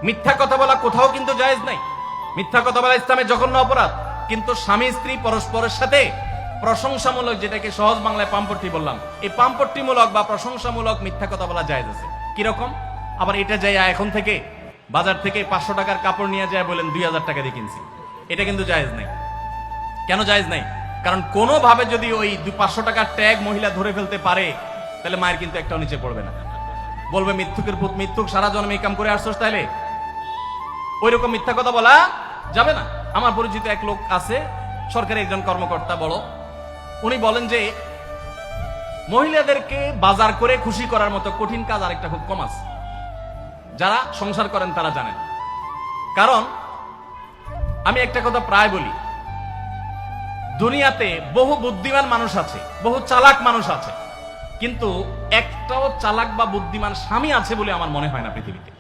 মিথ্যা কথা বলা কোথাও কিন্তু জায়েজ নাই। মিথ্যা কথা বলা ইসলামে জঘন্য অপরাধ। কিন্তু স্বামী স্ত্রী পরস্পরের সাথে প্রশংসামূলক, যেটাকে সহজ বাংলায় পাম্পট্টি বললাম, এই পাম্পট্টিমূলক বা প্রশংসামূলক মিথ্যা কথা বলা জায়েজ আছে। কিরকম? আবার এটা যাই এখন থেকে বাজার থেকে 500 টাকার কাপড় নিয়ে যায় বলেন 2000 টাকা দিয়ে কিনছি, এটা কিন্তু জায়েজ নাই। কেন জায়েজ নাই? কারণ কোনোভাবে যদি ওই 500 টাকার ট্যাগ মহিলা ধরে ফেলতে পারে, তাহলে মায়ের কিন্তু একটাও নিচে পড়বে না। বলবে মিথ্যুকের পুত মিথ্যুক, সারা জন্মে এই কাম করে আসছোস, তাহলে ওই রকম মিথ্যা কথা বলা যাবে না। আমার পরিচিত এক লোক আছে, সরকারি একজন কর্মকর্তা বড়, উনি বলেন যে মহিলাদেরকে বাজার করে খুশি করার মতো কঠিন কাজ আরেকটা খুব কম আছে। যারা সংসার করেন তারা জানেন। কারণ আমি একটা কথা প্রায় বলি, দুনিয়াতে বহু বুদ্ধিমান মানুষ আছে, বহু চালাক মানুষ আছে, কিন্তু একটাও চালাক বা বুদ্ধিমান স্বামী আছে বলে আমার মনে হয় না পৃথিবীতে।